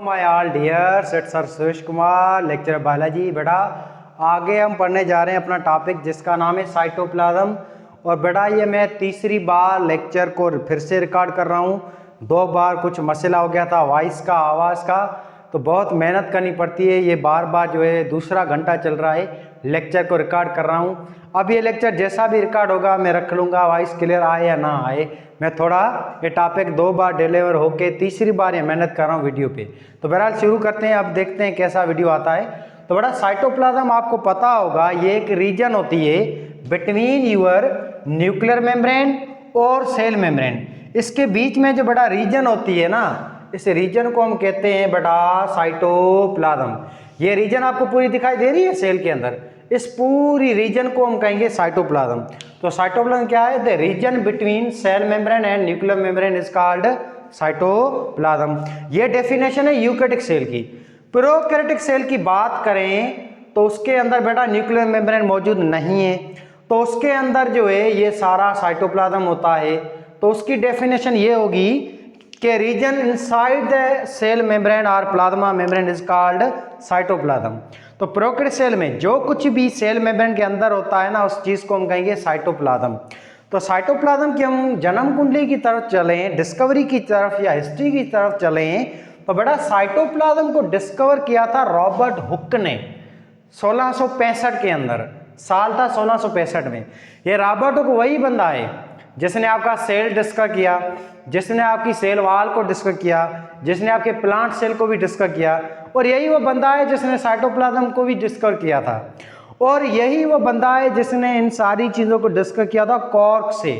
My all dears, it's sir Suresh Kumar, lecture biology. बेटा आगे हम पढ़ने जा रहे हैं अपना टॉपिक जिसका नाम है साइटोप्लाज्म। और बेटा ये मैं तीसरी बार लेक्चर को फिर से रिकॉर्ड कर रहा हूँ। 2 बार कुछ मसला हो गया था वॉइस का, आवाज़ का, तो बहुत मेहनत करनी पड़ती है। ये बार बार जो है दूसरा घंटा चल रहा है लेक्चर को रिकॉर्ड कर रहा हूँ। अब ये लेक्चर जैसा भी रिकॉर्ड होगा मैं रख लूँगा, वॉइस क्लियर आए या ना आए। मैं थोड़ा ये टॉपिक 2 बार डिलीवर होके तीसरी बार ये मेहनत कर रहा हूँ वीडियो पे। तो बहरहाल शुरू करते हैं, अब देखते हैं कैसा वीडियो आता है। तो बड़ा साइटोप्लाज्म आपको पता होगा ये एक रीजन होती है बिटवीन यूर न्यूक्लियर मेम्ब्रेन और सेल मेम्ब्रेन। इसके बीच में जो बड़ा रीजन होती है ना, इस रीजन को हम कहते हैं बड़ा साइटोप्लाज्म। ये रीजन आपको पूरी दिखाई दे रही है सेल के अंदर, इस पूरी रीजन को हम कहेंगे साइटोप्लाज्म। तो साइटोप्लाज्म क्या है? The region between cell membrane and nuclear membrane is called cytoplasm. ये डेफिनेशन है यूकेरियोटिक सेल की। प्रोकैरियोटिक सेल की बात करें तो उसके अंदर बेटा न्यूक्लियर मेम्ब्रेन मौजूद नहीं है, तो उसके अंदर जो है ये सारा साइटोप्लाज्म होता है। तो उसकी डेफिनेशन ये होगी कि region inside the cell membrane और plasma membrane is called cytoplasm. तो प्रोकैरियोटिक सेल में जो कुछ भी सेल मेम्ब्रेन के अंदर होता है ना, उस चीज को हम कहेंगे साइटोप्लाज्म। तो साइटोप्लाज्म की हम जन्म कुंडली की तरफ चलें, डिस्कवरी की तरफ या हिस्ट्री की तरफ चलें, तो बेटा साइटोप्लाज्म को डिस्कवर किया था रॉबर्ट हुक ने 1665 के अंदर। साल था 1665 में। ये रॉबर्ट हुक वही बंदा है जिसने आपका सेल डिस्कवर किया, जिसने आपकी सेल वॉल को डिस्कवर किया, जिसने आपके प्लांट सेल को भी डिस्कवर किया, और यही वो बंदा है जिसने साइटोप्लाज्म को भी डिस्कवर किया था। और यही वो बंदा है जिसने इन सारी चीज़ों को डिस्कवर किया था कॉर्क से।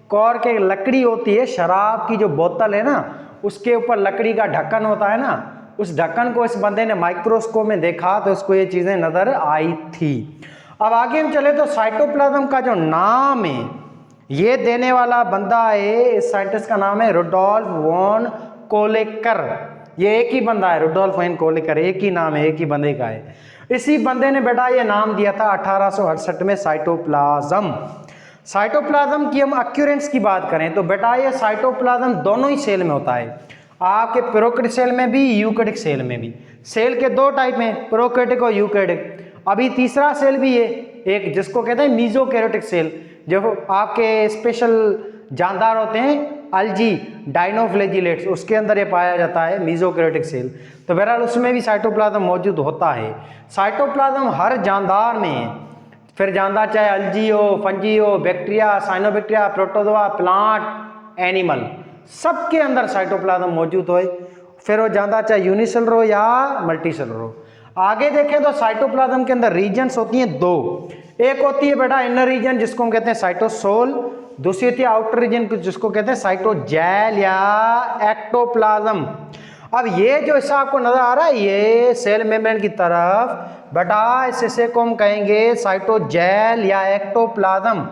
कॉर्क एक लकड़ी होती है, शराब की जो बोतल है ना, उसके ऊपर लकड़ी का ढक्कन होता है ना, उस ढक्कन को इस बंदे ने माइक्रोस्कोप में देखा तो उसको ये चीज़ें नज़र आई थी। अब आगे हम चले तो साइटोप्लाज्म का जो नाम है ये देने वाला बंदा है, इस साइंटिस्ट का नाम है रुडोल्फ वॉन कोलेकर। ये एक ही बंदा है, रुडोल्फ वॉन कोलेकर, एक ही नाम है, एक ही बंदे का है। इसी बंदे ने बेटा ये नाम दिया था 1868 में साइटोप्लाज्म। साइटोप्लाज्म की हम अक्यूरेंस की बात करें तो बेटा ये साइटोप्लाज्म दोनों ही सेल में होता है, आपके प्रोकैरियोटिक सेल में भी, यूकेरियोटिक सेल में भी। सेल के 2 टाइप हैं, प्रोकैरियोटिक और यूकेरियोटिक। अभी तीसरा सेल भी है एक, जिसको कहते हैं मीजोकैरियोटिक सेल, जो आपके स्पेशल जानदार होते हैं अल्जी डाइनोफ्लैजिलेट्स, उसके अंदर ये पाया जाता है मीजोकैरियोटिक सेल। तो बहरहाल उसमें भी साइटोप्लाज्म मौजूद होता है। साइटोप्लाज्म हर जानदार में है, फिर जानदार चाहे अल्जी हो, फंजी हो, bacteria, cyanobacteria, protozoa, plant, animal, सबके अंदर साइटोप्लाज्म मौजूद हो, फिर वो जानदार चाहे यूनिसेलुलर हो या मल्टीसेलुलर हो। आगे देखें तो साइटोप्लाज्म के अंदर रीजन्स होती हैं 2। एक होती है बेटा इनर रीजन जिसको हम कहते हैं साइटोसोल, दूसरी होती है आउटर रीजन जिसको कहते हैं साइटोजेल या एक्टोप्लाज्म। अब ये जो हिस्सा आपको नजर आ रहा है ये सेल मेम्ब्रेन की तरफ, बेटा इस हिस्से को हम कहेंगे साइटोजेल या एक्टोप्लाज्म।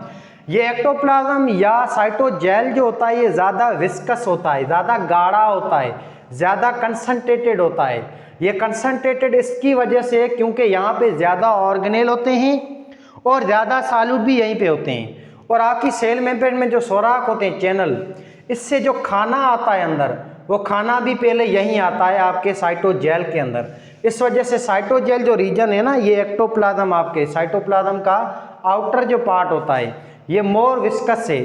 ये एक्टोप्लाज्म या साइटोजेल जो होता है ये ज्यादा विस्कस होता है, ज्यादा गाढ़ा होता है, ज्यादा कंसंट्रेटेड होता है। ये कंसंट्रेटेड इसकी वजह से क्योंकि यहाँ पे ज्यादा ऑर्गेनेल होते हैं और ज्यादा सालूट भी यहीं पे होते हैं। और आपकी सेल मेम्ब्रेन में जो सोराख होते हैं, चैनल, इससे जो खाना आता है अंदर, वो खाना भी पहले यहीं आता है आपके साइटोजेल के अंदर। इस वजह से साइटोजेल जो रीजन है ना, ये एक्टोप्लाज्म आपके साइटोप्लाज्म का आउटर जो पार्ट होता है ये मोर विस्कस है,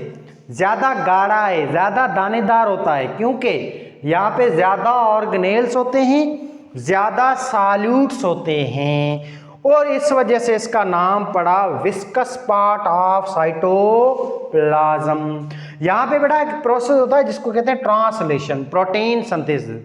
ज्यादा गाढ़ा है, ज्यादा दानेदार होता है, क्योंकि यहाँ पे ज्यादा ऑर्गेनेल्स होते हैं, ज्यादा सॉल्यूट्स होते हैं, और इस वजह से इसका नाम पड़ा विस्कस पार्ट ऑफ साइटोप्लाज्म। यहाँ पे बेटा एक प्रोसेस होता है जिसको कहते हैं translation, protein synthesis.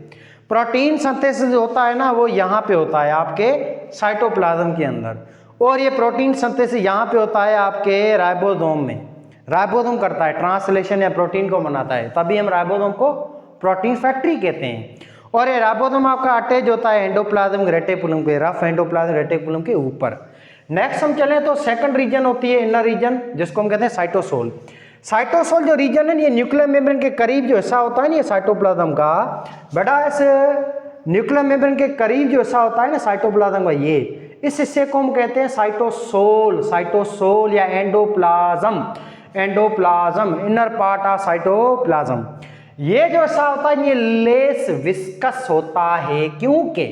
Protein synthesis होता है ना, वो यहाँ पे होता है आपके साइटोप्लाज्म के अंदर, और ये प्रोटीन सिंथेसिस यहाँ पे होता है आपके राइबोसोम में। राइबोसोम करता है ट्रांसलेशन या प्रोटीन को बनाता है, तभी हम राइबोसोम को प्रोटीन फैक्ट्री कहते हैं। और ये राइबोसोम आपका अटैच होता है एंडोप्लाज्म रेटिकुलम पे, रफ एंडोप्लाज्म रेटिकुलम के ऊपर। नेक्स्ट हम चलें तो सेकंड रीजन होती है इनर रीजन जिसको हम कहते हैं साइटोसोल। साइटोसोल जो रीजन है ये न्यूक्लियर मेम्ब्रेन के करीब जो हिस्सा होता है ना ये साइटोप्लाज्म का, बेटा इस न्यूक्लियर मेम्ब्रेन के करीब जो हिस्सा होता है ना साइटोप्लाज्म का, ये इस हिस्से को हम कहते हैं साइटोसोल। साइटोसोल या endoplasm, endoplasm, inner part of cytoplasm. ये जो सा होता है ये लेस विस्कस होता है, क्योंकि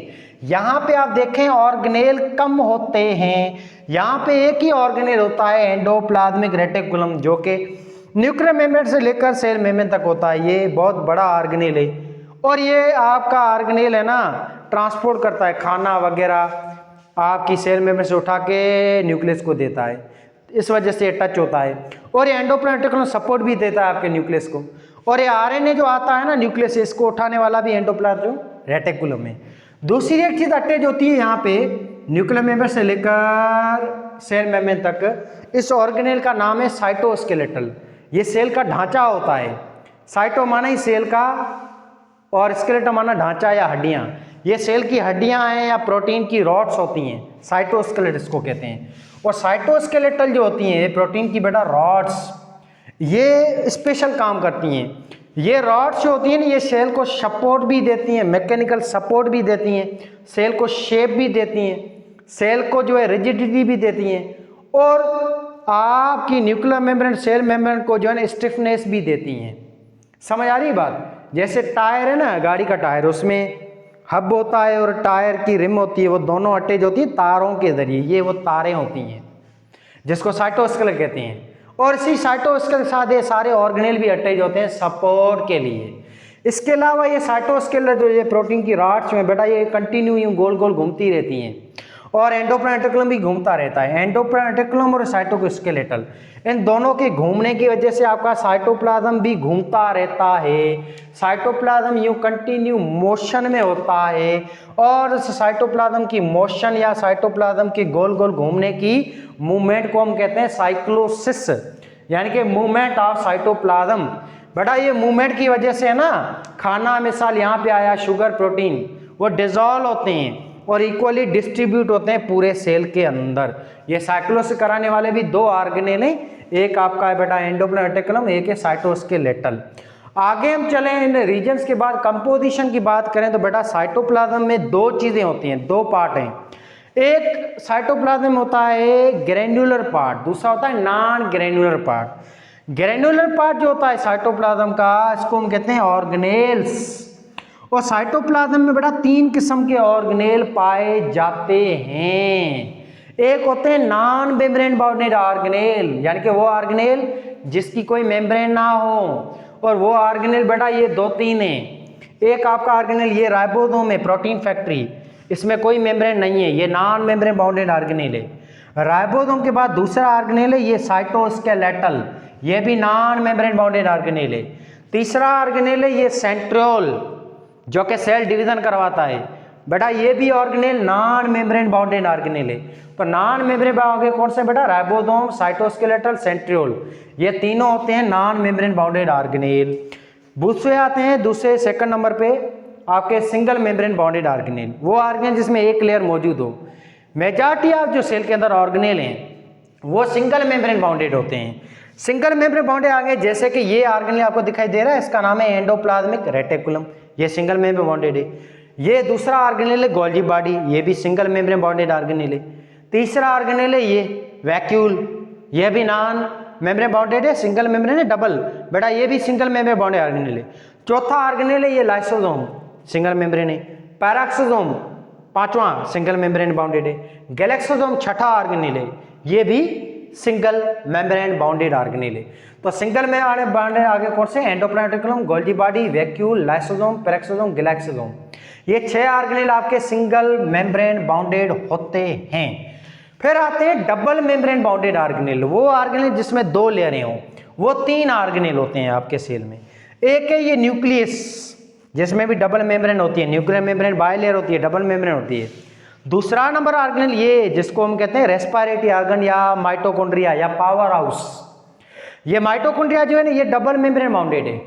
यहाँ पे आप देखें ऑर्गेनेल कम होते हैं। यहाँ पे एक ही ऑर्गेनेल होता है एंडोप्लाज्मिक रेटिकुलम, जो कि न्यूक्लियर मेम्ब्रेन से लेकर सेल मेम्ब्रेन तक होता है। ये बहुत बड़ा ऑर्गेनेल है और ये आपका ऑर्गेनेल है ना ट्रांसपोर्ट करता है खाना वगैरह आपकी सेल मेम्ब्रेन से उठा के न्यूक्लियस को देता है, इस वजह से टच होता है। और ये एंडोप्लाज्मिक रेटिकुलम सपोर्ट भी देता है आपके न्यूक्लियस को। और ये आरएनए जो आता है ना न्यूक्लियस से, इसको उठाने वाला भी एंडोप्लाज्मिक रेटिकुलम है। दूसरी एक चीज अटैच होती है यहाँ पे न्यूक्लियर मेम्ब्रेन से लेकर सेल मेम्ब्रेन तक, इस ऑर्गेनेल का नाम है साइटोस्केलेटल। ये सेल का ढांचा होता है। साइटो माना ही सेल का और स्केलेटल माना ढांचा या हड्डियां। ये सेल की हड्डियां हैं या प्रोटीन की रॉड्स होती हैं, साइटोस्केलेटल इसको कहते हैं। और साइटोस्केलेटल जो होती हैं ये प्रोटीन की बेटा रॉड्स, ये स्पेशल काम करती हैं। ये रॉड्स जो होती हैं ना ये सेल को सपोर्ट भी देती हैं, मैकेनिकल सपोर्ट भी देती हैं, सेल को शेप भी देती हैं, सेल को जो है रिजिडिटी भी देती हैं और आपकी न्यूक्लियर मेम्ब्रेन सेल मेम्ब्रेन को जो है स्टिफनेस भी देती हैं। समझ आ रही बात? जैसे टायर है ना गाड़ी का टायर, उसमें हब होता है और टायर की रिम होती है, वो दोनों अटैच होती है तारों के जरिए, ये वो तारें होती हैं जिसको साइटोस्केलेटल कहते हैं। और इसी साइटोस्केलेटल के साथ ये सारे ऑर्गेनेल भी अटैच होते हैं सपोर्ट के लिए। इसके अलावा ये साइटोस्केलेटल जो ये प्रोटीन की रॉड्स में बेटा ये कंटिन्यू यूं गोल गोल घूमती रहती हैं और एंडोप्लाज्मिक रेटिकुलम भी घूमता रहता है। एंडोप्लाज्मिक रेटिकुलम और साइटोस्केलेटल इन दोनों के घूमने की वजह से आपका साइटोप्लाज्म भी घूमता रहता है। साइटोप्लाज्म यूं कंटिन्यू मोशन में होता है और उस साइटोप्लाज्म की मोशन या साइटोप्लाज्म के गोल गोल घूमने की मूवमेंट को हम कहते हैं साइक्लोसिस, यानी कि मूवमेंट ऑफ साइटोप्लाज्म। बेटा ये मूवमेंट की वजह से है ना खाना मिसाल यहाँ पे आया शुगर प्रोटीन, वो डिजॉल्व होते हैं और इक्वली डिस्ट्रीब्यूट होते हैं पूरे सेल के अंदर। ये साइक्लोसिस कराने वाले भी दो ऑर्गेनेल हैं, एक आपका है बेटा एंडोप्लाज्मिक रेटिकुलम, एक है साइटोस्केलेटल। आगे हम चलें इन रीजन्स के बाद कंपोजिशन की बात करें तो बेटा साइटोप्लाज्म में दो चीजें होती हैं, दो पार्ट हैं। एक साइटोप्लाज्म में होता है ग्रैन्युलर पार्ट, दूसरा होता है non granular part. Granular part जो होता है साइटोप्लाज्म का इसको हम कहते हैं ऑर्गेनेल्स। और साइटोप्लाज्म में बेटा तीन किस्म के ऑर्गेनेल पाए जाते हैं। एक होते हैं नॉन मेम्ब्रेन बाउंडेड ऑर्गेनेल, यानी कि वो ऑर्गेनेल जिसकी कोई मेम्ब्रेन ना हो, और वो ऑर्गेनेल बेटा ये दो तीन हैं। एक आपका ऑर्गेनेल ये राइबोसोम है, प्रोटीन फैक्ट्री, इसमें कोई मेम्ब्रेन नहीं है, ये नॉन मेम्ब्रेन बाउंडेड ऑर्गेनेल है। राइबोसोम के बाद दूसरा ऑर्गेनेल है ये साइटोस्केलेटल, ये भी नॉन मेम्ब्रेन बाउंडेड ऑर्गेनेल है। तीसरा ऑर्गेनेल है ये सेंट्रियोल जो कि सेल डिवीजन करवाता है। बेटा ये भी organelle non membrane bounded organelle है। तो नॉन मेम्ब्रेन बाउंडेड कौन से बेटा? राइबोसोम, साइटोस्केलेटल, सेंट्रियोल, ये तीनों होते हैं नॉन मेम्ब्रेन बाउंडेड ऑर्गेनेल। दूसरे आते हैं दूसरे सेकंड नंबर पे आपके सिंगल मेम्ब्रेन बाउंडेड ऑर्गेनेल, वो ऑर्गेनेल जिसमें एक लेयर मौजूद हो। मेजॉरिटी ऑफ जो सेल के अंदर ऑर्गेनेल हैं वो सिंगल मेम्ब्रेन बाउंडेड होते हैं। सिंगल मेम्ब्रेन बाउंडेड आगे जैसे कि ये ऑर्गेनेल आपको दिखाई दे रहा है, इसका नाम है एंडोप्लाज्मिक रेटिकुलम, ये सिंगल मेम्ब्रेन बाउंडेड है। ये दूसरा ऑर्गेनेल है गोल्जी बॉडी, ये भी सिंगल मेम्ब्रेन बाउंडेड ऑर्गेनेल है। तीसरा ऑर्गेनेल है ये वैक्यूल, ये भी नॉन मेम्ब्रेन बाउंडेड है, सिंगल मेम्ब्रेन है डबल, बेटा ये भी सिंगल मेम्ब्रेन बाउंडेड ऑर्गेनेल है। चौथा ऑर्गेनेल है ये लाइसोसोम, सिंगल मेम्ब्रेन है। पैराक्सोसोम पांचवा सिंगल मेम्ब्रेन बाउंडेड है। गैलेक्सोसोम छठा ऑर्गेनेल है, ये भी सिंगल मेम्ब्रेन बाउंडेड ऑर्गेनेल है। तो सिंगल में बाउंडेड आगे कौन से? Endoplasmic reticulum, Golgi body, vacuole, lysosome, peroxisome, glyoxysome, ये 6 ऑर्गेनेल आपके सिंगल मेम्ब्रेन बाउंडेड होते हैं। फिर आते हैं डबल मेम्ब्रेन बाउंडेड ऑर्गेनेल, वो ऑर्गेनेल जिसमें 2 लेयरें हों, वो 3 ऑर्गेनेल होते हैं आपके सेल में। एक है ये न्यूक्लियस जिसमें भी डबल मेम्ब्रेन होती है, न्यूक्लियर मेम्ब्रेन बाइलेयर होती है, डबल मेम्ब्रेन होती है। दूसरा नंबर ऑर्गेनेल ये जिसको हम कहते हैं रेस्पिरेटरी ऑर्गन या माइटोकॉन्ड्रिया या पावर हाउस। ये माइटोकॉन्ड्रिया जो है ना ये डबल मेम्ब्रेन बाउंडेड है।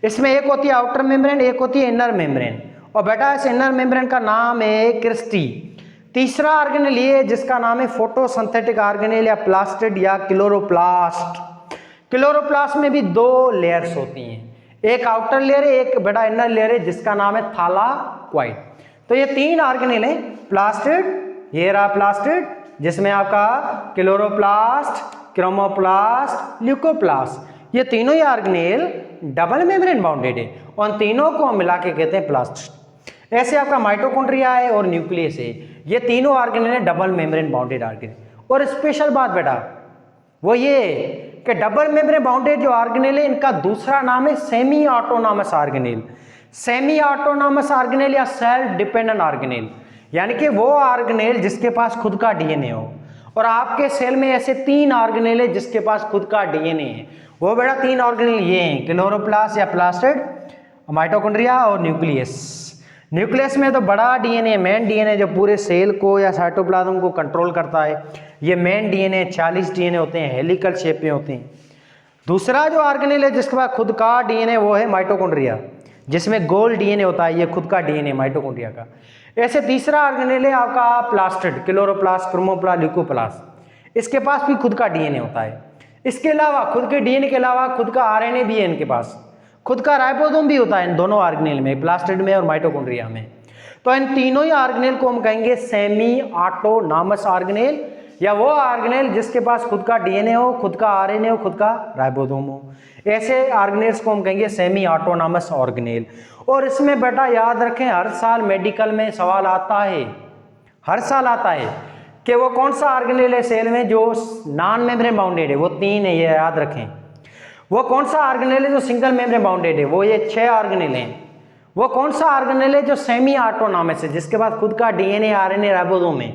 इसमें एक होती है आउटर मेम्ब्रेन, एक होती है इनर मेम्ब्रेन, और बेटा इस इनर मेम्ब्रेन का नाम है क्रिस्टी। तीसरा ऑर्गेनेल ये जिसका नाम है फोटोसिंथेटिक ऑर्गेनेल या प्लास्टिड या क्लोरोप्लास्ट। क्लोरोप्लास्ट में भी 2 लेयर्स होती हैं, एक आउटर लेयर है, एक बेटा इनर लेयर है जिसका नाम है थालाक्वाइड। तो ये 3 ऑर्गेनेल हैं, प्लास्टिड, ये रहा प्लास्टिड जिसमें आपका क्लोरोप्लास्ट, क्रोमोप्लास्ट, ल्यूकोप्लास्ट, ये तीनों ही ऑर्गेनेल डबल मेम्ब्रेन बाउंडेड है। उन तीनों को हम मिला के कहते हैं प्लास्ट। ऐसे आपका माइटोकॉन्ड्रिया है और न्यूक्लियस है, ये तीनों ऑर्गेनेल है डबल मेम्ब्रेन बाउंडेड ऑर्गेनेल। और स्पेशल बात बेटा वो ये कि डबल मेम्ब्रेन बाउंडेड जो ऑर्गेनेल है इनका दूसरा नाम है semi autonomous organelle. Semi autonomous organelle या सेल्फ डिपेंडेंट ऑर्गेनेल, यानी कि वो ऑर्गेनेल जिसके पास खुद का डीएनए हो। और आपके सेल में ऐसे 3 ऑर्गेनेल है जिसके पास खुद का डीएनए है। वो बेटा 3 ऑर्गेनेल ये हैं, क्लोरोप्लास्ट या प्लास्टिड, माइटोकॉन्ड्रिया और न्यूक्लियस। न्यूक्लियस में तो बड़ा डीएनए, मेन डीएनए जो पूरे सेल को या साइटोप्लाज्म को कंट्रोल करता है, ये मेन डीएनए 40 डीएनए होते हैं, हेलिकल शेप में होते हैं। दूसरा जो ऑर्गेनेल है जिसके पास खुद का डीएनए वो है माइटोकॉन्ड्रिया, जिसमें गोल डीएनए होता है, ये खुद का डीएनए माइटोकॉन्ड्रिया का। ऐसे तीसरा ऑर्गेनेल है आपका प्लास्टिड, क्लोरोप्लास्ट, क्रोमोप्लास्ट, ल्यूकोप्लास्ट, इसके पास भी खुद का डीएनए होता है। इसके अलावा खुद के डीएनए के अलावा खुद का आरएनए भी है इनके पास, खुद का राइबोसोम भी होता है इन दोनों ऑर्गेनेल में, प्लास्टिड में और माइटोकॉन्ड्रिया में। तो इन तीनों ही ऑर्गेनेल को हम कहेंगे सेमी ऑटोनॉमस ऑर्गेनेल, या वो ऑर्गेनेल जिसके पास खुद का डीएनए हो, खुद का आरएनए हो, खुद का राइबोसोम हो। ऐसे ऑर्गेनेल्स को हम कहेंगे सेमी ऑटोनॉमस ऑर्गेनेल। और इसमें बेटा याद रखें, हर साल मेडिकल में सवाल आता है, हर साल आता है कि वो कौन सा ऑर्गेनेल है सेल में जो नॉन मेम्ब्रेन बाउंडेड है, वो 3 है, ये याद रखें। वो कौन सा ऑर्गेनेल है जो सिंगल मेम्ब्रेन बाउंडेड है, वो ये 6 ऑर्गेनेल हैं। वो कौन सा ऑर्गेनेल है जो सेमी ऑटोनॉमस है, जिसके पास खुद का डीएनए, आरएनए, राइबोसोम है,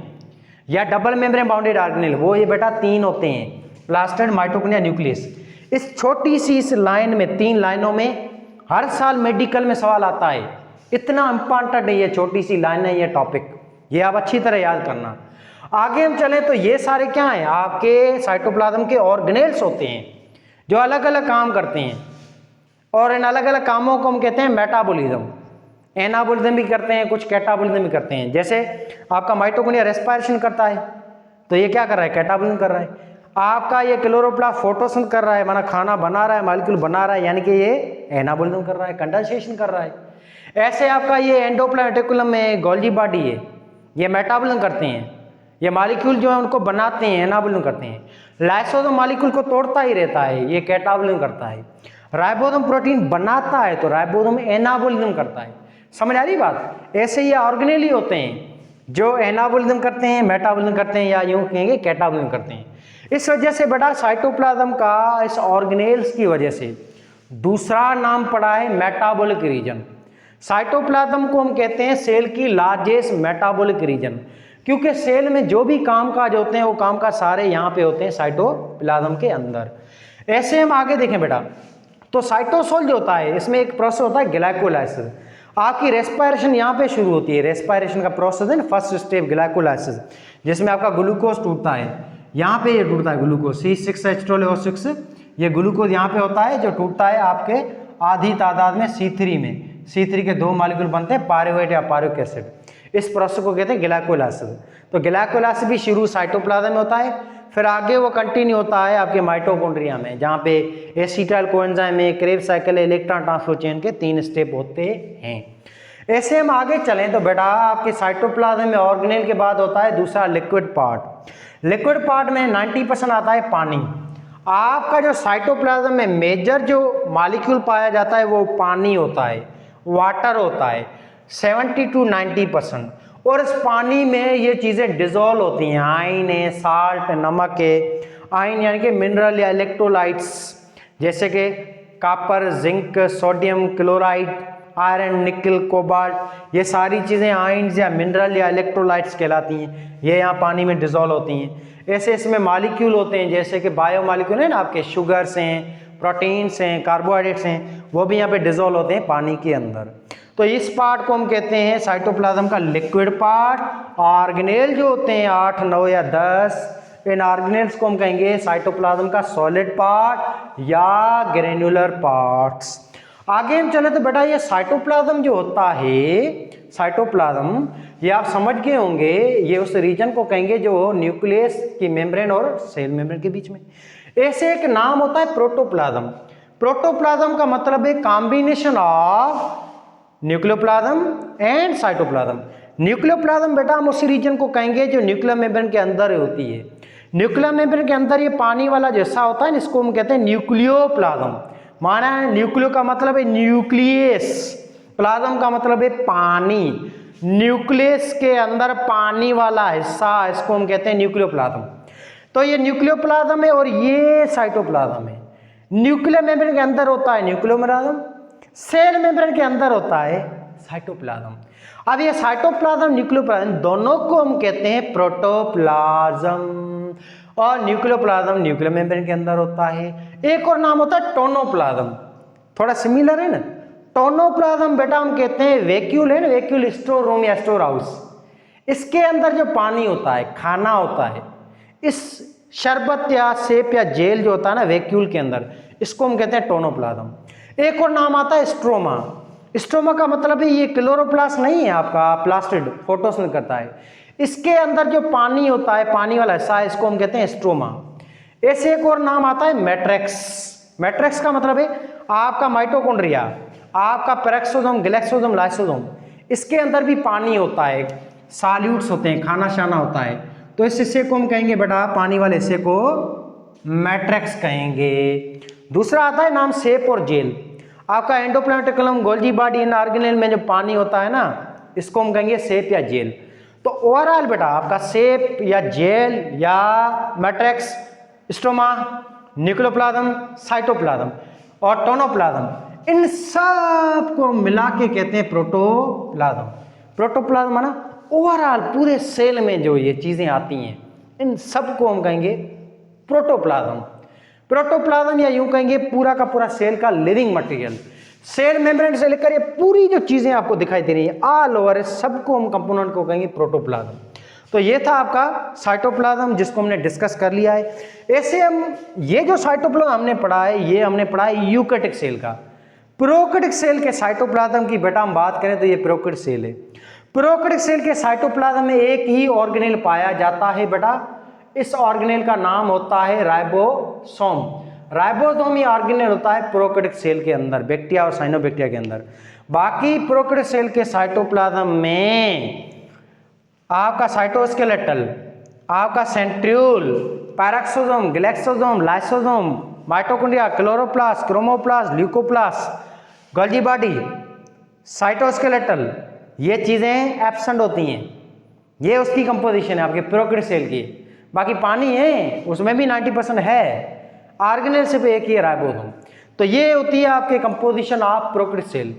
या डबल मेम्ब्रेन बाउंडेड ऑर्गेनेल, वो ये बेटा 3 होते हैं, प्लास्टिड, माइटोकॉन्ड्रिया, न्यूक्लियस। इस छोटी सी इस लाइन में, 3 लाइनों में हर साल मेडिकल में सवाल आता है। इतना इंपॉर्टेंट है ये छोटी सी लाइन है, ये टॉपिक, ये आप अच्छी तरह याद करना। आगे हम चलें तो ये सारे क्या हैं, आपके साइटोप्लाज्म के ऑर्गेनेल्स होते हैं जो अलग अलग काम करते हैं, और इन अलग अलग कामों को हम कहते हैं मेटाबॉलिज्म। एनाबॉलिज्म भी करते हैं, कुछ कैटाबॉलिज्म भी करते हैं। जैसे आपका माइटोकॉन्ड्रिया रेस्पिरेशन करता है, तो ये क्या कर रहा है, कैटाबॉलिज्म कर रहा है। आपका ये क्लोरोप्लास्ट फोटोसिंथेसिस कर रहा है, माना खाना बना रहा है, मॉलिक्यूल बना रहा है, यानी कि ये एनाबॉलिज्म कर रहा है, कंडेंसेशन कर रहा है। ऐसे आपका ये एंडोप्लाज्मिक रेटिकुलम में गोल्गी बॉडी है, ये मेटाबॉलिज्म करते हैं, ये मॉलिक्यूल जो है उनको बनाते हैं, एनाबॉलिज्म करते हैं। लाइसोसोम मॉलिक्यूल को तोड़ता ही रहता है, ये कैटाबॉलिज्म करता है। राइबोसोम प्रोटीन बनाता है, तो राइबोसोम एनाबॉलिज्म करता है। समझ आ रही बात? ऐसे ये ऑर्गेनेल ही होते हैं जो एनाबॉलिज्म करते हैं, मेटाबॉलिज्म करते हैं, या यूं कहेंगे कैटाबॉलिज्म करते हैं। इस वजह से बेटा साइटोप्लाज्म का इस ऑर्गेनेल्स की वजह से दूसरा नाम पड़ा है मेटाबॉलिक रीजन। साइटोप्लाज्म को हम कहते हैं सेल की लार्जेस्ट मेटाबॉलिक रीजन, क्योंकि सेल में जो भी कामकाज होते हैं वो कामकाज सारे यहाँ पे होते हैं साइटोप्लाज्म के अंदर। ऐसे हम आगे देखें बेटा, तो साइटोसोल जो होता है इसमें एक प्रोसेस होता है ग्लाइकोलाइसिस। आपकी रेस्पिरेशन यहाँ पे शुरू होती है, रेस्पिरेशन का प्रोसेस है ना, फर्स्ट स्टेप ग्लाइकोलाइसिस, जिसमें आपका ग्लूकोज टूटता है। यहाँ पे ये टूटता है ग्लूकोज, C6H12O6, ये ग्लूकोज यहाँ पे होता है जो टूटता है आपके आधी तादाद में C3 में। C3 के 2 मॉलिक्यूल बनते हैं, पायरुवेट या पायरुविक एसिड। इस प्रोसेस को कहते हैं ग्लाइकोलाइसिस। तो ग्लाइकोलाइसिस भी शुरू साइटोप्लाज्म में होता है, फिर आगे वो कंटिन्यू होता है आपके माइटोकॉन्ड्रिया में, जहाँ पे एसिटाइल कोएंजाइम में, Krebs cycle, electron transport chain के 3 स्टेप होते हैं। ऐसे हम आगे चलें तो बेटा आपके साइटोप्लाज्म में ऑर्गेनेल के बाद होता है दूसरा लिक्विड पार्ट। लिक्विड पार्ट में 90% आता है पानी। आपका जो साइटोप्लाज्म में मेजर जो मॉलिक्यूल पाया जाता है वो पानी होता है, वाटर होता है 70 to 90%। और इस पानी में ये चीज़ें डिजोल्व होती हैं, आयन है, साल्ट, नमक है। आयन यानी कि मिनरल या इलेक्ट्रोलाइट्स, जैसे कि copper, zinc, sodium chloride, iron, निकल, कोबाल्ट, ये सारी चीज़ें आयन्स या मिनरल या इलेक्ट्रोलाइट्स कहलाती हैं। ये यहाँ पानी में डिजोल्व होती हैं। ऐसे इसमें मॉलिक्यूल होते हैं, जैसे कि बायो मॉलिक्यूल है ना, आपके शुगर्स हैं, प्रोटीन्स हैं, कार्बोहाइड्रेट्स हैं, वो भी यहाँ पे डिजोल्व होते हैं पानी के अंदर। तो इस पार्ट को हम कहते हैं साइटोप्लाज्म का लिक्विड पार्ट। ऑर्गेनेल जो होते हैं 8, 9 या 10, इन ऑर्गेनेल्स को हम कहेंगे साइटोप्लाज्म का सॉलिड पार्ट या ग्रेन्युलर पार्ट्स। आगे हम चले तो बेटा ये साइटोप्लाज्म जो होता है, साइटोप्लाज्म ये आप समझ गए होंगे, ये उस रीजन को कहेंगे जो न्यूक्लियस की मेम्ब्रेन और सेल मेम्ब्रेन के बीच में। ऐसे एक नाम होता है प्रोटोप्लाज्म। प्रोटोप्लाज्म का मतलब है combination of nucleoplasm and cytoplasm. Nucleoplasm बेटा हम उसी रीजन को कहेंगे जो न्यूक्लियर मेम्ब्रेन के अंदर होती है। न्यूक्लियर मेम्ब्रेन के अंदर ये पानी वाला जैसा होता है, इसको हम कहते हैं न्यूक्लियोप्लाज्म। माना है न्यूक्लियो का मतलब है न्यूक्लियस, प्लाज्म का मतलब है पानी। न्यूक्लियस के अंदर पानी वाला हिस्सा, इसको हम कहते हैं न्यूक्लियोप्लाज्म। तो ये न्यूक्लियोप्लाज्म है और ये साइटोप्लाज्म है। न्यूक्लियर मेम्ब्रेन के अंदर होता है न्यूक्लियोप्लाज्म, सेल मेम्ब्रेन के अंदर होता है साइटोप्लाज्म। अब ये साइटोप्लाज्म न्यूक्लियोप्लाज्म दोनों को हम कहते हैं प्रोटोप्लाज्म, और न्यूक्लियोप्लाज्म न्यूक्लियर मेम्ब्रेन के अंदर होता है। एक और नाम होता है टोनोप्लाज्म, थोड़ा सिमिलर है ना। टोनोप्लाज्म बेटा हम कहते हैं वैक्यूल है ना, वैक्यूल स्टोर रूम या स्टोर हाउस, इसके अंदर जो पानी होता है, खाना होता है, इस शरबत या सेप या जेल जो होता है ना वैक्यूल के अंदर, इसको हम कहते हैं टोनोप्लाज्म। एक और नाम आता है स्ट्रोमा। स्ट्रोमा का मतलब है ये क्लोरोप्लास्ट नहीं है आपका प्लास्टिड फोटोसिंथेसिस करता है, इसके अंदर जो पानी होता है, पानी वाला हिस्सा, इसको हम कहते हैं स्ट्रोमा। ऐसे एक और नाम आता है मैट्रिक्स। मैट्रिक्स का मतलब है आपका माइटोकॉन्ड्रिया, आपका पेरेक्सोसोम, गैलेक्सोसोम, लाइसोसोम, इसके अंदर भी पानी होता है, सॉल्यूट्स होते हैं, खाना शाना होता है। तो इस हिस्से को हम कहेंगे बेटा, पानी वाले हिस्से को मैट्रिक्स कहेंगे। दूसरा आता है नाम सेप और जेल। आपका एंडोप्लाज्मिक रेटिकुलम, गोल्गी बॉडी, इन ऑर्गेनेल में जो पानी होता है ना, इसको हम कहेंगे सेप या जेल। तो ओवरऑल बेटा आपका सेप या जेल या मैट्रिक्स, स्ट्रोमा, न्यूक्लियोप्लाज्म, साइटोप्लाज्म और टोनोप्लाज्म, इन सब को मिला के कहते हैं प्रोटोप्लाज्म। प्रोटोप्लाज्म माना ओवरऑल पूरे सेल में जो ये चीजें आती हैं, इन सब को हम कहेंगे प्रोटोप्लाज्म। प्रोटोप्लाज्म या यूं कहेंगे पूरा का पूरा सेल का लिविंग मटेरियल, सेल मेम्ब्रेन से लेकर ये पूरी जो चीजें आपको दिखाई दे रही है ऑल ओवर, सबको हम कंपोनेंट को कहेंगे प्रोटोप्लाज्म। तो ये था आपका साइटोप्लाज्म जिसको हमने डिस्कस कर लिया है। ऐसे हम ये जो साइटोप्लाज्म हमने पढ़ा है, ये हमने पढ़ा है यूकेरियोटिक सेल का। प्रोकैरियोटिक सेल के साइटोप्लाज्म की बेटा हम बात करें तो ये प्रोकैरियोटिक सेल है। प्रोकैरियोटिक सेल के साइटोप्लाज्म में एक ही ऑर्गेनेल पाया जाता है बेटा, इस ऑर्गेनेल का नाम होता है राइबोसोम। राइबोसोम ही ऑर्गेनेल होता है प्रोकैरियोटिक सेल के अंदर, बैक्टीरिया और साइनोबैक्टीरिया के अंदर। बाकी प्रोकैरियोटिक सेल के साइटोप्लाज्म में आपका साइटोस्केलेटल, आपका centriole, peroxisome, glyoxysome, lysosome, mitochondria, chloroplast, chromoplast, leucoplast, Golgi body, cytoskeletal, ये चीजें एब्सेंट होती हैं। ये उसकी कंपोजिशन है आपके प्रोकैरियोटिक सेल की। बाकी पानी है उसमें भी 90% है, ऑर्गेनेल सिर्फ एक ही है राइबोसोम। तो ये होती है आपके कंपोजिशन ऑफ प्रोकैरियोटिक सेल,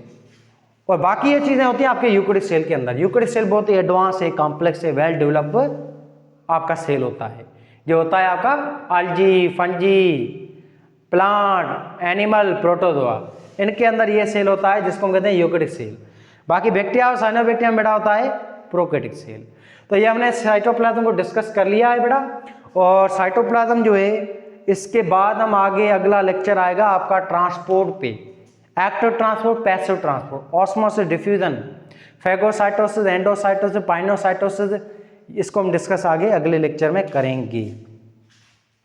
और बाकी ये चीजें होती हैं आपके यूकेरियोटिक सेल के अंदर। यूकेरियोटिक सेल बहुत ही एडवांस है, कॉम्प्लेक्स है, वेल डेवलप आपका सेल होता है, जो होता है आपका अल्जी, फंजी, प्लांट, एनिमल, प्रोटोजोआ, इनके अंदर ये सेल होता है जिसको हम कहते हैं यूकेरियोटिक सेल। बाकी बैक्टीरिया और साइनोबैक्टीरिया में बेटा होता है प्रोकैरियोटिक सेल। तो ये हमने साइटोप्लाज्म को डिस्कस कर लिया है बेटा, और साइटोप्लाज्म जो है इसके बाद हम आगे अगला लेक्चर आएगा आपका ट्रांसपोर्ट पे, active transport, passive transport, osmosis, diffusion, phagocytosis, endocytosis, pinocytosis, इसको हम डिस्कस आगे अगले लेक्चर में करेंगे।